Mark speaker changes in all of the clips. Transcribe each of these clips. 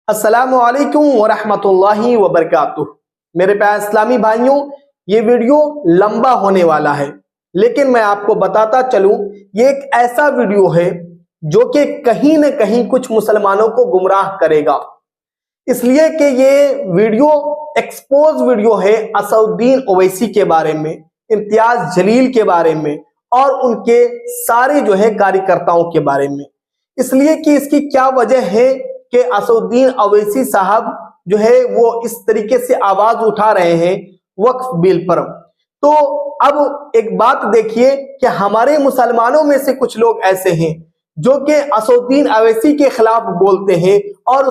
Speaker 1: अस्सलामु अलैकुम वरहमतुल्लाहि वबरकातुह। मेरे प्यारे इस्लामी भाइयों, ये वीडियो लंबा होने वाला है, लेकिन मैं आपको बताता चलूं, ये एक ऐसा वीडियो है जो कि कहीं न कहीं कुछ मुसलमानों को गुमराह करेगा। इसलिए कि ये वीडियो एक्सपोज वीडियो है असदुद्दीन ओवैसी के बारे में, इम्तियाज जलील के बारे में और उनके सारे जो है कार्यकर्ताओं के बारे में। इसलिए कि इसकी क्या वजह है कि असदुद्दीन ओवैसी साहब जो है वो इस तरीके से आवाज उठा रहे हैं वक्फ बिल पर। तो अब एक बात देखिए कि हमारे मुसलमानों में से कुछ लोग ऐसे हैं जो कि असदुद्दीन ओवैसी के खिलाफ बोलते हैं और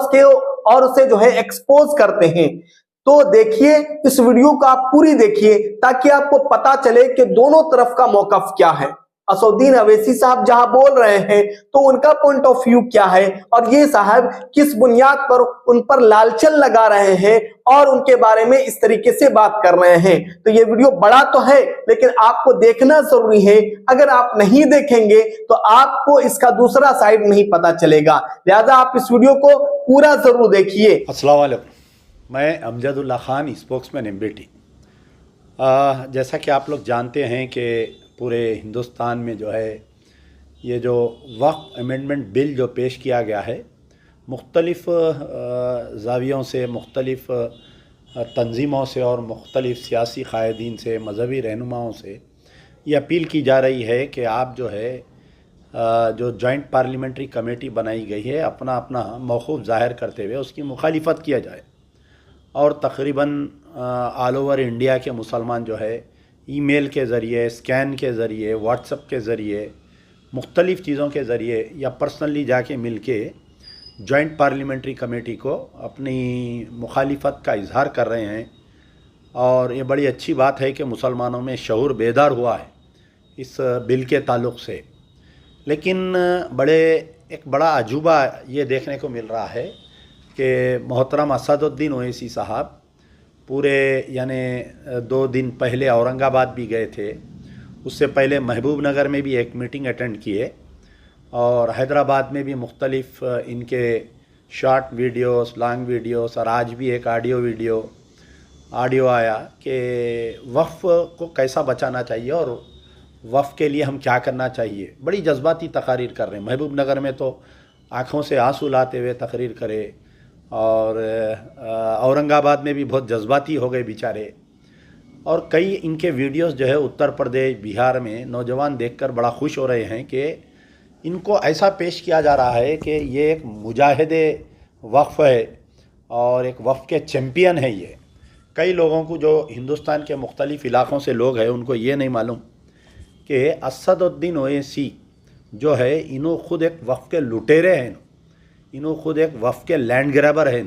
Speaker 1: उसे जो है एक्सपोज करते हैं। तो देखिए, इस वीडियो को आप पूरी देखिए ताकि आपको पता चले कि दोनों तरफ का मौकफ क्या है। असदुद्दीन ओवैसी साहब जहां बोल रहे हैं तो उनका पॉइंट ऑफ व्यू क्या है और ये साहब किस बुनियाद पर उन पर लालचन लगा रहे हैं और उनके बारे में इस तरीके से बात कर रहे हैं। तो ये वीडियो बड़ा तो है, लेकिन आपको देखना जरूरी है। अगर आप नहीं देखेंगे तो आपको इसका दूसरा साइड नहीं पता चलेगा। लिहाजा आप इस वीडियो को पूरा जरूर देखिए।
Speaker 2: अस्सलाम वालेकुम, मैं अमजदुल्ला खान, स्पोक्समैन एमबीटी। जैसा कि आप लोग जानते हैं कि पूरे हिंदुस्तान में जो है ये जो वक्फ अमेंडमेंट बिल जो पेश किया गया है, मुख्तलिफ़ ज़ावियों से, मुख्तलिफ़ तंजीमों से और मुख्तलिफ़ सियासी क़ायदीन से, मजहबी रहनुमाओं से ये अपील की जा रही है कि आप जो है जो जॉइंट पार्लियामेंट्री कमेटी बनाई गई है, अपना अपना मौक़ूफ़ ज़ाहिर करते हुए उसकी मुखालिफत किया जाए। और तकरीबन ऑल ओवर इंडिया के मुसलमान जो है ईमेल के ज़रिए, स्कैन के ज़रिए, व्हाट्सएप के ज़रिए, मुख्तलिफ़ चीज़ों के ज़रिए या पर्सनली जाके मिल के जॉइंट पार्लियामेंट्री कमेटी को अपनी मुखालिफत का इजहार कर रहे हैं। और ये बड़ी अच्छी बात है कि मुसलमानों में शऊर बेदार हुआ है इस बिल के ताल्लुक़ से। लेकिन एक बड़ा अजूबा ये देखने को मिल रहा है कि मोहतरम असदुद्दीन ओवैसी साहब पूरे यानी 2 दिन पहले औरंगाबाद भी गए थे, उससे पहले महबूब नगर में भी एक मीटिंग अटेंड किए और हैदराबाद में भी मुख्तलिफ़ इनके शॉर्ट वीडियोस, लॉन्ग वीडियोस और आज भी एक ऑडियो आया कि वक्फ को कैसा बचाना चाहिए और वक्फ के लिए हम क्या करना चाहिए। बड़ी जज्बाती तकारीर कर रहे हैं। महबूब नगर में तो आँखों से आंसू लाते हुए तकरीर करे और औरंगाबाद में भी बहुत जज्बाती हो गए बेचारे। और कई इनके वीडियोस जो है उत्तर प्रदेश, बिहार में नौजवान देखकर बड़ा खुश हो रहे हैं कि इनको ऐसा पेश किया जा रहा है कि ये एक मुजाहिदे वक्फ है और एक वक्फ के चैम्पियन है। ये कई लोगों को जो हिंदुस्तान के मुख्तलिफ़ इलाक़ों से लोग हैं उनको ये नहीं मालूम कि असदुद्दीन ओवैसी जो है इन्हों खुद एक वक्फ के लुटेरे हैं, इन्हों खुद एक वक्फ के लैंड ग्रैबर हैं।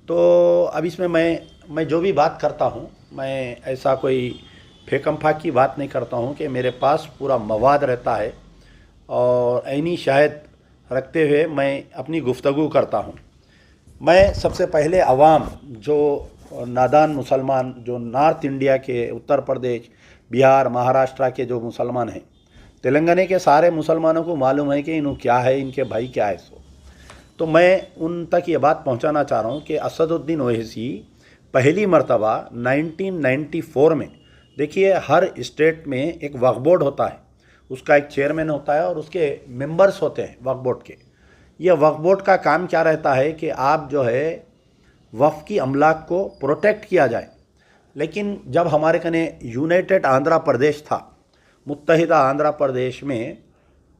Speaker 2: तो अब इसमें मैं जो भी बात करता हूँ, मैं ऐसा कोई फेकम फाक की बात नहीं करता हूँ कि मेरे पास पूरा मवाद रहता है और ऐनी शायद रखते हुए मैं अपनी गुफ्तगू करता हूँ। मैं सबसे पहले अवाम, जो नादान मुसलमान, जो नॉर्थ इंडिया के, उत्तर प्रदेश, बिहार, महाराष्ट्र के जो मुसलमान हैं, तेलंगाना के सारे मुसलमानों को मालूम है कि इन्हों क्या है, इनके भाई क्या है। तो मैं उन तक ये बात पहुंचाना चाह रहा हूं कि असदुद्दीन ओवैसी पहली मर्तबा 1994 में, देखिए हर स्टेट में एक वक्फ बोर्ड होता है, उसका एक चेयरमैन होता है और उसके मेंबर्स होते हैं वक्फ बोर्ड के। यह वक्फ बोर्ड का काम क्या रहता है कि आप जो है वक्फ की अमलाक को प्रोटेक्ट किया जाए। लेकिन जब हमारे कने यूनाइटेड आंध्र प्रदेश था, मुत्तहिदा आंध्र प्रदेश में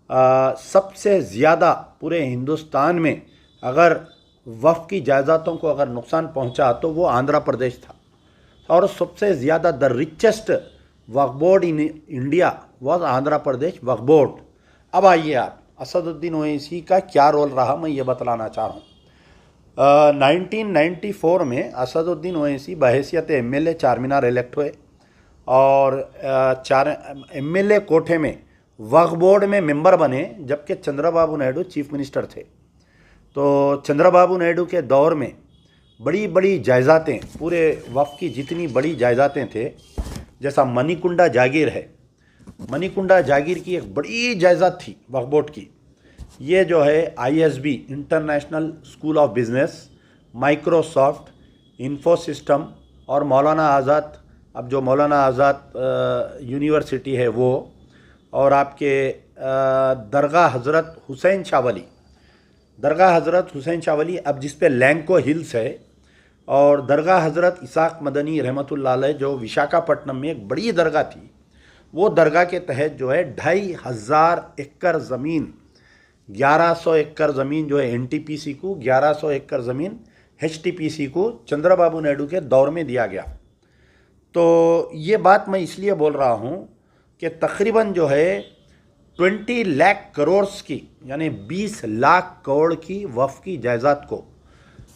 Speaker 2: सबसे ज़्यादा पूरे हिंदुस्तान में अगर वक्फ की जायदादों को अगर नुकसान पहुंचा तो वो आंध्र प्रदेश था। और सबसे ज़्यादा the richest Waqf board in India was Andhra Pradesh Waqf board. अब आइए आप असदुद्दीन ओवैसी का क्या रोल रहा, मैं ये बतलाना चाह रहा हूँ। 1994 में असदुद्दीन ओवैसी बहैसियत MLA चारमीनार इलेक्ट हुए और MLA कोठे में वक्फ बोर्ड में मेंबर बने, जबकि चंद्रबाबू नायडू चीफ मिनिस्टर थे। तो चंद्रबाबू नायडू के दौर में बड़ी बड़ी जायदादें, पूरे वक्फ की जितनी बड़ी जायदादें थे, जैसा मणिकुंडा जागीर है, मणिकुंडा जागीर की एक बड़ी जायदाद थी वक्फ बोर्ड की। ये जो है ISB international school of business, Microsoft, Infosystem और मौलाना आज़ाद, अब जो मौलाना आज़ाद यूनिवर्सिटी है वो, और आपके दरगाह हज़रत हुसैन शाह वली, दरगाह हज़रत हुसैन शाह वली अब जिस पे लैंको हिल्स है, और दरगाह हज़रत इसाक मदनी रहमतुल्लाह अलैह जो विशाखापट्टनम में एक बड़ी दरगाह थी, वो दरगाह के तहत जो है 2500 एकड़ ज़मीन, 1100 एकड़ ज़मीन जो है NTPC को, 1100 एकड़ ज़मीन HTPC को चंद्रबाबू नायडू के दौर में दिया गया। तो ये बात मैं इसलिए बोल रहा हूँ कि तकरीबन जो है 20 लाख करोड़ की, यानी 20 लाख करोड़ की वफ़ की जायदाद को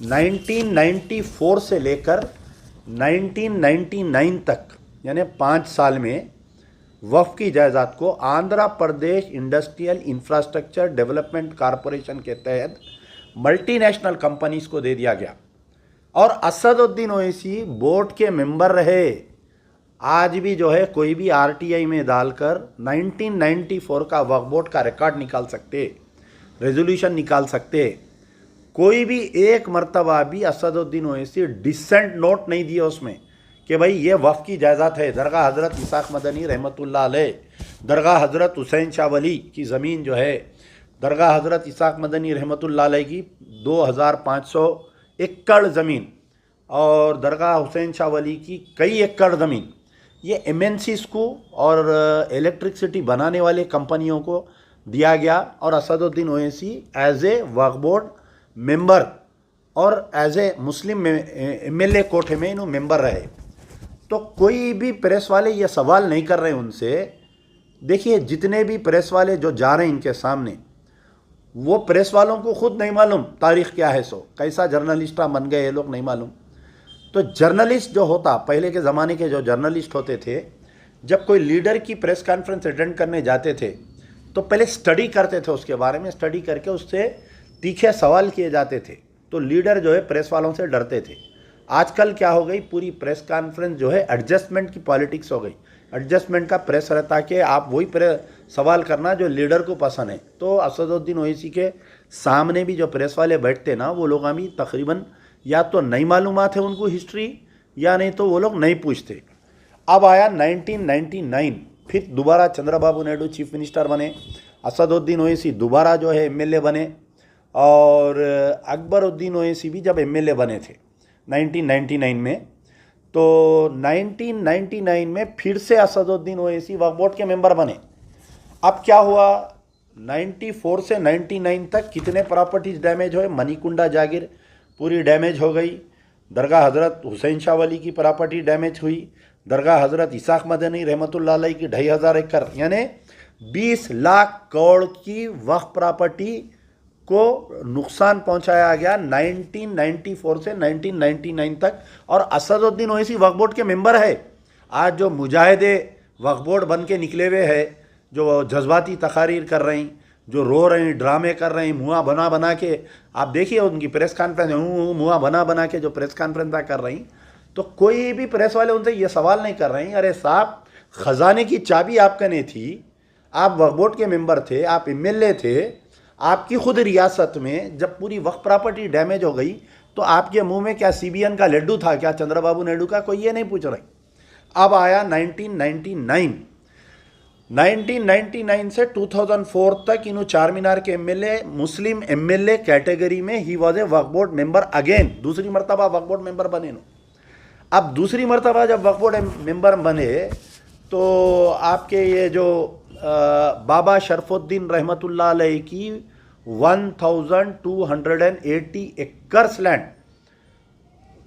Speaker 2: 1994 से लेकर 1999 तक, यानी 5 साल में वफ़ की जायदाद को Andhra Pradesh industrial infrastructure development corporation के तहत मल्टीनेशनल कंपनीज को दे दिया गया। और असदुद्दीन ओवैसी बोर्ड के मेंबर रहे। आज भी जो है कोई भी RTI में डालकर 1994 का वक्फ बोर्ड का रिकॉर्ड निकाल सकते, रेजोल्यूशन निकाल सकते। कोई भी एक मर्तबा भी असदुद्दीन ओवैसी डिसेंट नोट नहीं दिया उसमें कि भाई ये वफ़ की जायदाद है। दरगाह हज़रत इसाक मदनी रहमतुल्लाह अलैह, दरगाह हज़रत हुसैन शाह वली की ज़मीन जो है, दरगाह हज़रत इसाक मदनी रहमतुल्लाह अलैह की 2500 एकड़ ज़मीन, और दरगाह हुसैन शाह वली की कई एकड़ ज़मीन, ये MNCs को और इलेक्ट्रिसिटी बनाने वाले कंपनियों को दिया गया। और असदुद्दीन ओवैसी एज ए वक्फ बोर्ड मेंबर और एज ए मुस्लिम MLA कोठे में इन्हों मेंबर रहे। तो कोई भी प्रेस वाले ये सवाल नहीं कर रहे उनसे। देखिए जितने भी प्रेस वाले जो जा रहे हैं इनके सामने, वो प्रेस वालों को खुद नहीं मालूम तारीख़ क्या है, सो कैसा जर्नलिस्ट बन गए ये लोग नहीं मालूम। तो जर्नलिस्ट जो होता, पहले के ज़माने के जो जर्नलिस्ट होते थे, जब कोई लीडर की प्रेस कॉन्फ्रेंस अटेंड करने जाते थे तो पहले स्टडी करते थे, उसके बारे में स्टडी करके उससे तीखे सवाल किए जाते थे। तो लीडर जो है प्रेस वालों से डरते थे। आजकल क्या हो गई, पूरी प्रेस कॉन्फ्रेंस जो है एडजस्टमेंट की पॉलिटिक्स हो गई। एडजस्टमेंट का प्रेस रहता कि आप वही सवाल करना जो लीडर को पसंद है। तो असदुद्दीन ओवैसी के सामने भी जो प्रेस वाले बैठते ना, वो लोग अभी तकरीबन या तो नहीं मालूमात है उनको हिस्ट्री, या नहीं तो वो लोग नहीं पूछते। अब आया 1999, फिर दोबारा चंद्रबाबू नायडू चीफ मिनिस्टर बने, असदुद्दीन ओवैसी दोबारा जो है MLA बने, और अकबरुद्दीन ओवैसी भी जब MLA बने थे 1999 में, तो 1999 में फिर से असदुद्दीन ओवैसी वक्फ बोर्ड के मेंबर बने। अब क्या हुआ, 94 से 99 तक कितने प्रॉपर्टीज डैमेज हुए, मणिकुंडा जागीर पूरी डैमेज हो गई, दरगाह हज़रत हुसैन शाह वली की प्रॉपर्टी डैमेज हुई, दरगाह हज़रत इसाक मदनी रहमतुल्लाह अलैह की 2500 एकड़, यानी 20 लाख करोड़ की वक्फ प्रॉपर्टी को नुकसान पहुंचाया गया 1994 से 1999 तक। और असदुद्दीन ओवैसी वक्फ बोर्ड के मेंबर है। आज जो मुजाहिदे वक्फ बोर्ड बन के निकले हुए हैं, जो जज्बाती तकारीर कर रहे हैं, जो रो रहे हैं, ड्रामे कर रहे हैं, मुँह बना बना के, आप देखिए उनकी प्रेस कॉन्फ्रेंस मुँह बना बना के जो प्रेस कॉन्फ्रेंस कर रही, तो कोई भी प्रेस वाले उनसे ये सवाल नहीं कर रहे हैं, अरे साहब ख़जाने की चाबी आपका नहीं थी, आप वक्फ बोर्ड के मेंबर थे, आप MLA थे, आपकी खुद रियासत में जब पूरी वक्फ प्रॉपर्टी डैमेज हो गई तो आपके मुंह में क्या CBN का लड्डू था, क्या चंद्रबाबू नायडू का, कोई ये नहीं पूछ रहे। अब आया 1999 से 2004 तक इन्हों चार मीनार के MLA, मुस्लिम MLA कैटेगरी में ही वॉज ए वक्फ बोर्ड मेंबर अगेन, दूसरी मरतबा वक्फ बोर्ड मेंबर बने। अब दूसरी मरतबा जब वक्फ बोर्ड मेंबर बने तो आपके ये जो बाबा शरफुद्दीन रहमतुल्लाह अलैह की 1280 एकर्स लैंड,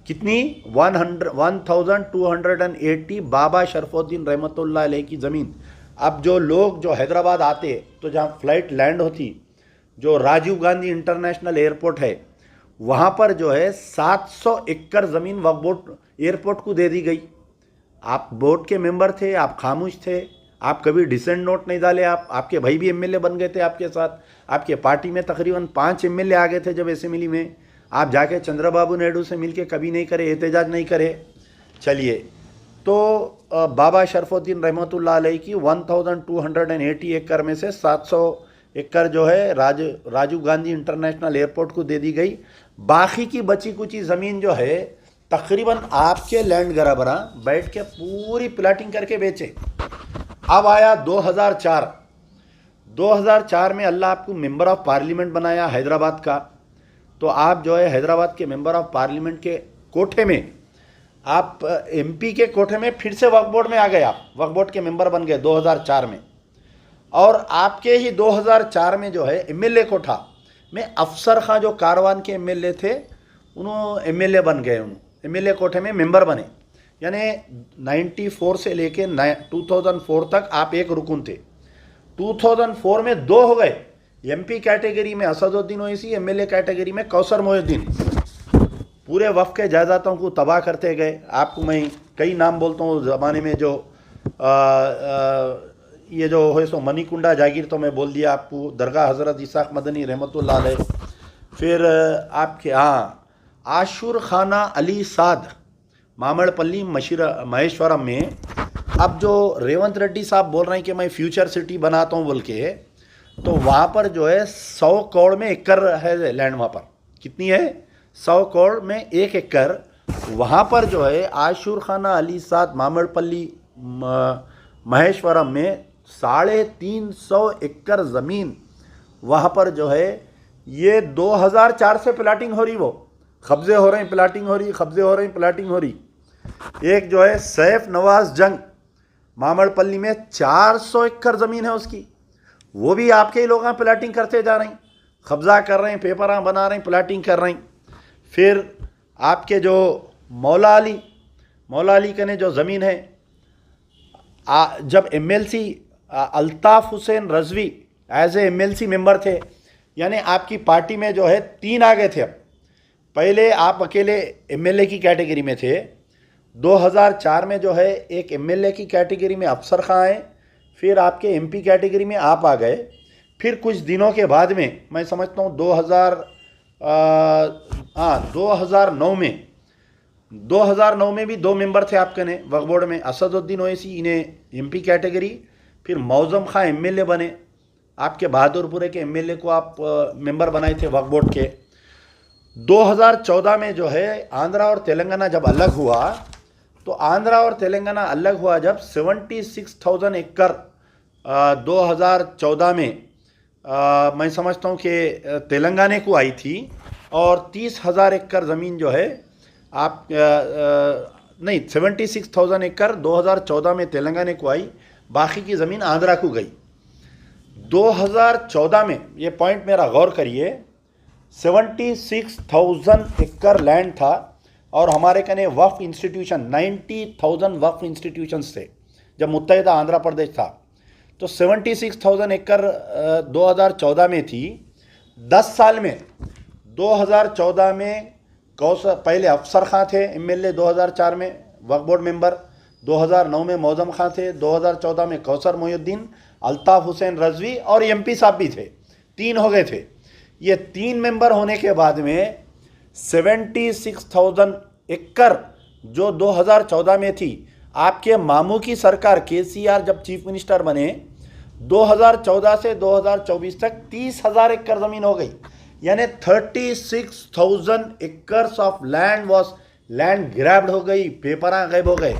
Speaker 2: कितनी 1280 बाबा शरफुद्दीन रहमतुल्लाह अलैह की ज़मीन। अब जो लोग जो हैदराबाद आते तो जहाँ फ़्लाइट लैंड होती, जो राजीव गांधी इंटरनेशनल एयरपोर्ट है, वहाँ पर जो है 700 एकड़ ज़मीन वक्फ बोर्ड एयरपोर्ट को दे दी गई। आप बोर्ड के मेंबर थे, आप खामोश थे, आप कभी डिसेंट नोट नहीं डाले। आपके भाई भी MLA बन गए थे आपके साथ, आपके पार्टी में तकरीबन 5 MLA आ गए थे जब असेंबली में। आप जाके चंद्रबाबू नायडू से मिलके कभी नहीं करे, एहतजाज नहीं करे। चलिए, तो बाबा शरफुद्दीन रहमतुल्लाह अलैह की 1280 एकड़ में से 700 एकड़ जो है राजीव गांधी इंटरनेशनल एयरपोर्ट को दे दी गई। बाकी की बची कुची ज़मीन जो है तकरीबन आपके लैंड ग्रैबरा बैठ के पूरी प्लाटिंग करके बेचे। अब आया 2004 में अल्लाह आपको मेंबर ऑफ पार्लियामेंट बनाया हैदराबाद का। तो आप जो है हैदराबाद के मेंबर ऑफ पार्लियामेंट के कोठे में, आप एमपी के कोठे में फिर से वक्फ बोर्ड में आ गए, आप वक्फ बोर्ड के मेंबर बन गए 2004 में। और आपके ही 2004 में जो है एमएलए कोठा में अफसर खां जो कारवान के एमएलए थे, उन्होंने एमएलए बन गए, उन्होंने एमएलए कोठे में मेंबर बने। यानी 94 से लेके 2004 तक आप एक रुकन थे। 2004 में 2 हो गए, एमपी कैटेगरी में असदुद्दीन ओवैसी, एमएलए कैटेगरी में कौसर मोहिउद्दीन। पूरे वफ़ के जायदादों को तबाह करते गए। आपको मैं कई नाम बोलता हूँ, ज़माने में जो ये जो है सो मनीकुंडा जागीर तो मैं बोल दिया आपको, दरगाह हज़रत इसाक मदनी रहमतुल्लाह अलैह। फिर आपके आशुर खाना अली साद मामड़पल्ली महेश्वरम में। अब जो रेवंत रेड्डी साहब बोल रहे हैं कि मैं फ्यूचर सिटी बनाता हूँ बोल के, तो वहाँ पर जो है 100 करोड़ में एकड़ है लैंड। वहाँ पर कितनी है? 100 करोड़ में 1 एकड़। वहाँ पर जो है आशुर खाना अली साद मामड़पल्ली महेश्वरम में 350 एकड़ ज़मीन, वहाँ पर जो है ये 2004 से प्लाटिंग हो रही, वो कब्जे हो रहे हैं, प्लाटिंग हो रही, कब्जे हो रहे हैं, प्लाटिंग हो रही। एक जो है सैफ नवाज जंग मामड़पल्ली में 400 एकड़ ज़मीन है उसकी, वो भी आपके ही लोग प्लाटिंग करते जा रहे हैं, कब्जा कर रहे हैं, पेपर बना रहे हैं, प्लाटिंग कर रहे हैं। फिर आपके जो मौला अली के ने जो ज़मीन है, जब MLC Altaf Hussain Rizvi as a MLC member थे, यानी आपकी पार्टी में जो है 3 आ गए थे। अब पहले आप अकेले एमएलए की कैटेगरी में थे, 2004 में जो है एक एमएलए की कैटेगरी में अफसर खां आए, फिर आपके एमपी कैटेगरी में आप आ गए। फिर कुछ दिनों के बाद में मैं समझता हूँ 2009 में भी 2 मेंबर थे आपके ने वक्फ बोर्ड में, असदुद्दीन ओवैसी, इन्हें एमपी कैटेगरी, फिर मौज़म खां एमएलए बने। आपके बहादुरपुरे के एमएलए को आप मेंबर बनाए थे वक्फ बोर्ड के। 2014 में जो है आंध्रा और तेलंगाना जब अलग हुआ, तो आंध्रा और तेलंगाना अलग हुआ जब 76,000 एकड़ 2014 में मैं समझता हूँ कि तेलंगाना को आई थी, और 30,000 एकड़ ज़मीन जो है आप नहीं 76,000 एकड़ 2014 में तेलंगाना को आई, बाकी की ज़मीन आंध्रा को गई। 2014 में, ये पॉइंट मेरा गौर करिए, 76,000 एकड़ लैंड था, और हमारे कने वक्फ इंस्टीट्यूशन 90,000 वक्फ इंस्टीट्यूशंस थे जब मुत्तहिदा आंध्र प्रदेश था। तो 76,000 एकड़ 2014 में थी। 10 साल में 2014 में पहले अफसर खां थे एमएलए, 2004 में वक्फ बोर्ड मेंबर, 2009 में मौज़म खां थे, 2014 में कौसर मोहिउद्दीन, अल्ताफ़ हुसैन रज़वी और एमपी साहब भी थे, 3 हो गए थे। ये 3 मेंबर होने के बाद में 76,000 एकड़ जो 2014 में थी, आपके मामू की सरकार केसीआर जब चीफ मिनिस्टर बने 2014 से 2024 तक 30,000 एकड़ ज़मीन हो गई। यानी 36,000 एकर्स ऑफ लैंड ग्रैब्ड हो गई, पेपर गायब हो गए।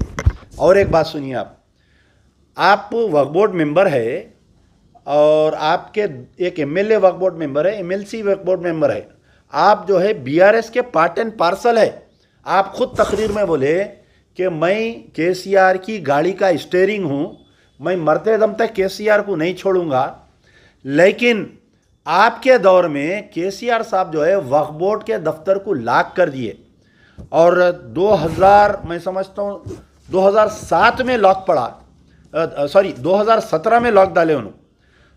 Speaker 2: और एक बात सुनिए, आप वक्फ बोर्ड मेंबर है, और आपके एक एमएलए वक्फ बोर्ड मेंबर है, एमएलसी वक्फ बोर्ड मेंबर है, आप जो है बीआरएस के पार्ट एंड पार्सल है। आप खुद तकरीर में बोले कि मैं केसीआर की गाड़ी का स्टीयरिंग हूँ, मैं मरते दम तक केसीआर को नहीं छोड़ूंगा। लेकिन आपके दौर में केसीआर साहब जो है वक्फ बोर्ड के दफ्तर को लॉक कर दिए, और 2000 मैं समझता हूँ 2007 में लॉक पड़ा, 2017 में लॉक डाले उन्होंने।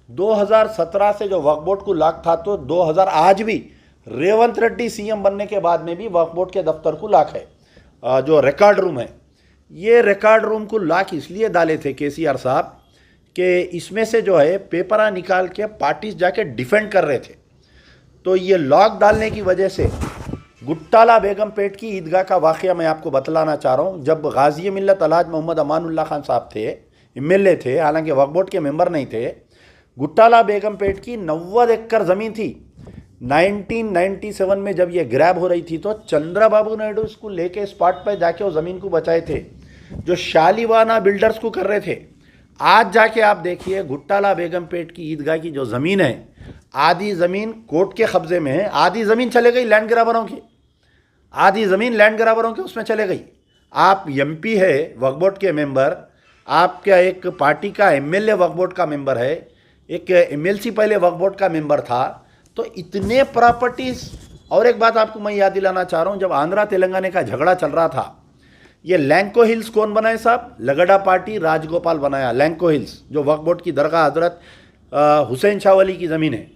Speaker 2: 2017 से जो वक्फ बोर्ड को लॉक था, तो 2000 आज भी रेवंत रेड्डी सीएम बनने के बाद में भी वक्फ बोर्ड के दफ्तर को लॉक है। जो रिकॉर्ड रूम है, ये रिकॉर्ड रूम को लॉक इसलिए डाले थे केसीआर साहब कि इसमें से जो है पेपरा निकाल के पार्टीज जाके डिफेंड कर रहे थे। तो ये लॉक डालने की वजह से गुट्टाला बेगम पेट की ईदगाह का वाक़या मैं आपको बतलाना चाह रहा हूँ। जब गाज़ी मिल्लत अलहाज मोहम्मद अमानुल्लाह खान साहब थे, एमएलए थे, हालांकि वक्फ बोर्ड के मेंबर नहीं थे, गुट्टाला बेगमपेट की 90 एकड़ ज़मीन थी। 1997 में जब ये ग्रैब हो रही थी तो चंद्रबाबू नायडू इसको लेके स्पॉट पर जाके वो ज़मीन को बचाए थे, जो शालीवाना बिल्डर्स को कर रहे थे। आज जाके आप देखिए गुट्टाला बेगमपेट की ईदगाह की जो ज़मीन है, आधी ज़मीन कोर्ट के कब्ज़े में है, आधी ज़मीन चले गई लैंड ग्रैबरों की, आधी ज़मीन लैंड ग्रैबरों के उसमें चले गई। आप एमपी है वक्फ बोर्ड के मेंबर, आपका एक पार्टी का एमएलए वक्फ बोर्ड का मेंबर है, एक एमएलसी पहले वक्फ बोर्ड का मेंबर था, तो इतने प्रॉपर्टीज़। और एक बात आपको मैं याद दिलाना चाह रहा हूँ, जब आंध्रा तेलंगाना का झगड़ा चल रहा था, ये लैंको हिल्स कौन बनाए साहब? लगड़ा पार्टी राजगोपाल बनाया। लैंको हिल्स जो वक्फ बोर्ड की दरगाह हजरत हुसैन शाह वली की ज़मीन है।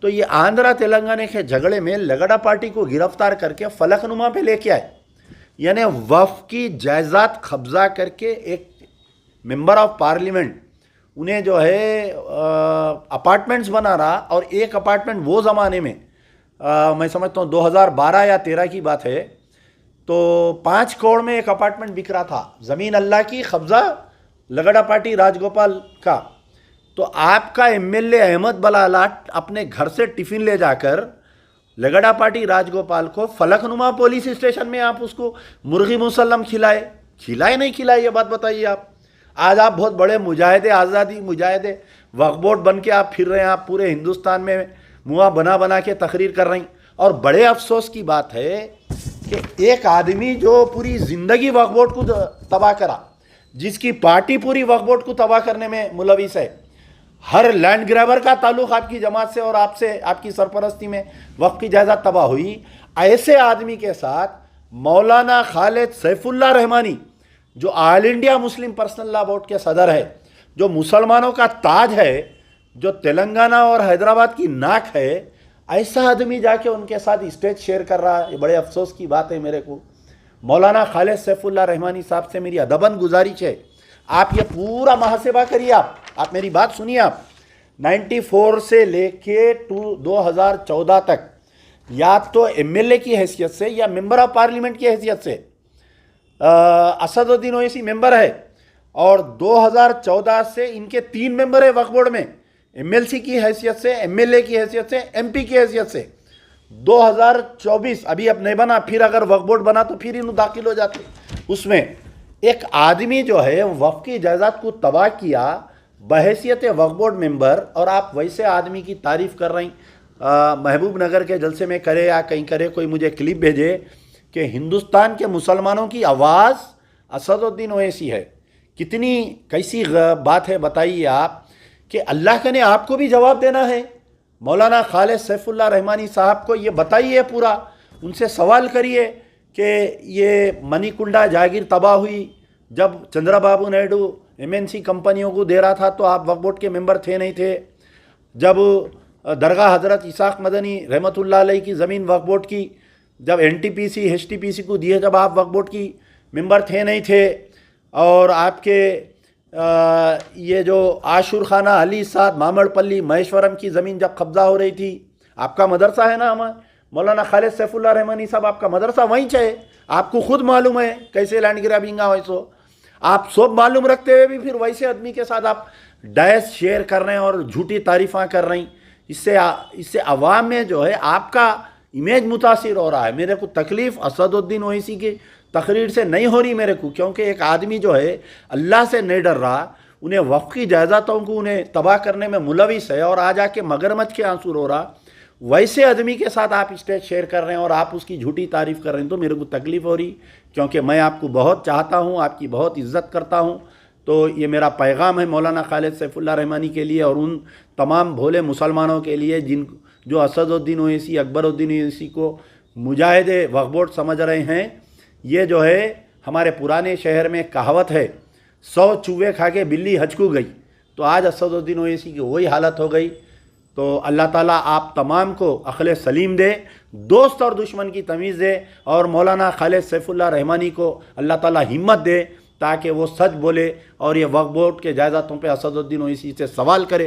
Speaker 2: तो ये आंध्रा तेलंगाना के झगड़े में लगड़ा पार्टी को गिरफ्तार करके फलकनुमा पे लेके आए, यानी वक्फ की जायदाद कब्जा करके एक मेंबर ऑफ पार्लियामेंट उन्हें जो है अपार्टमेंट्स बना रहा। और एक अपार्टमेंट वो ज़माने में मैं समझता हूँ 2012 या 13 की बात है, तो 5 करोड़ में एक अपार्टमेंट बिक रहा था। ज़मीन अल्लाह की, कब्ज़ा लगड़ा पार्टी राजगोपाल का। तो आपका एमएलए अहमद बलालाट अपने घर से टिफ़िन ले जाकर लगड़ा पार्टी राजगोपाल को फलकनुमा पुलिस स्टेशन में आप उसको मुर्गी मुसल्लम खिलाए नहीं खिलाए, ये बात बताइए आप। आज आप बहुत बड़े मुजाहिदे, आज़ादी मुजाहिदे वक्फ बोर्ड बन के आप फिर रहे हैं, आप पूरे हिंदुस्तान में मुआ बना बना के तकरीर कर रही। और बड़े अफसोस की बात है कि एक आदमी जो पूरी ज़िंदगी वक्फ बोर्ड को तबाह करा, जिसकी पार्टी पूरी वक्फ बोर्ड को तबाह करने में मुलविस है, हर लैंड ग्रैबर का ताल्लुक आपकी जमात से और आपसे, आपकी सरपरस्ती में वक्फ की जायदाद तबाह हुई। ऐसे आदमी के साथ मौलाना खालिद सैफुल्लाह रहमानी, जो all India Muslim personal law board के सदर है, जो मुसलमानों का ताज है, जो तेलंगाना और हैदराबाद की नाक है, ऐसा आदमी जाके उनके साथ स्टेज शेयर कर रहा है। ये बड़े अफसोस की बात है मेरे को। मौलाना खालिद सैफुल्लाह रहमानी साहब से मेरी अदबन गुजारिश है, आप ये पूरा मुहासिबा करिए। आप मेरी बात सुनिए। आप 94 से लेके 2014 तक या तो एमएलए की हैसियत से या मेंबर ऑफ पार्लियामेंट की हैसियत से असदुद्दीन ओवैसी मेंबर है, और 2014 से इनके 3 मेंबर है वक्फ बोर्ड में, एमएलसी की हैसियत से, एमएलए की हैसियत से, एमपी की हैसियत से। 2024 अभी अब नहीं बना, फिर अगर वक्फ बोर्ड बना तो फिर इन दाखिल हो जाते। उसमें एक आदमी जो है वक्फ की जायदाद को तबाह किया बहैसियत वक्फ बोर्ड मेंबर, और आप वैसे आदमी की तारीफ़ कर रही। महबूब नगर के जलसे में करे या कहीं करे, कोई मुझे क्लिप भेजे कि हिंदुस्तान के मुसलमानों की आवाज़ असदुद्दीन ओवैसी है। कितनी कैसी बात है बताइए आप, कि अल्लाह के ने आपको भी जवाब देना है। मौलाना खालिद सैफुल्लाह रहमानी साहब को ये बताइए, पूरा उनसे सवाल करिए कि ये मणिकुंडा जागीर तबाह हुई जब चंद्रबाबू नायडू एमएनसी कंपनियों को दे रहा था, तो आप वक्फ बोर्ड के मेंबर थे नहीं थे। जब दरगाह हज़रत इसाक मदनी रहमतुल्लाह अलैह की ज़मीन वक्फ बोर्ड की जब एनटीपीसी एचटीपीसी को दिए, जब आप वक्फ बोर्ड की मेंबर थे नहीं थे। और आपके ये जो आशुर खाना अली साद मामड़पल्ली महेश्वरम की ज़मीन जब कब्ज़ा हो रही थी, आपका मदरसा है ना हमारा मौलाना खालिद सैफुल्लाह रहमानी साहब, आपका मदरसा वहीं है, आपको खुद मालूम है कैसे लैंड ग्रैबिंग हो। सो आप सब मालूम रखते हुए भी फिर वैसे आदमी के साथ आप डायस शेयर कर रहे हैं और झूठी तारीफ़ा कर रही। इससे आवाम में जो है आपका इमेज मुतासिर हो रहा है। मेरे को तकलीफ़ असदुद्दीन ओवैसी की तकरीर से नहीं हो रही मेरे को, क्योंकि एक आदमी जो है अल्लाह से नहीं डर रहा, उन्हें वक्फ की जायदादों को उन्हें तबाह करने में मुलविस है और आज आके मगरमच्छ के आंसू रो रहा, वैसे आदमी के साथ आप स्टेज शेयर कर रहे हैं और आप उसकी झूठी तारीफ़ कर रहे हैं, तो मेरे को तकलीफ़ हो रही। क्योंकि मैं आपको बहुत चाहता हूँ, आपकी बहुत इज़्ज़त करता हूँ। तो ये मेरा पैगाम है मौलाना खालिद सैफुल्लाह रहमानी के लिए और उन तमाम भोले मुसलमानों के लिए जो असदुद्दीन ओवैसी, अकबरुद्दीन ओवैसी को मुजाहिदे वक्फ बोर्ड समझ रहे हैं। ये जो है हमारे पुराने शहर में कहावत है, 100 चूहे खा के बिल्ली हज को गई, तो आज असदुद्दीन ओवैसी की वही हालत हो गई। तो अल्लाह ताला आप तमाम को अक़ल सलीम दे, दोस्त और दुश्मन की तमीज़ दे, और मौलाना खालिद सैफुल्लाह रहमानी को अल्लाह ताला हिम्मत दे ताकि वो सच बोले और ये वक्फ बोर्ड के जायदादों पे असदुद्दीन ओवैसी से सवाल करे।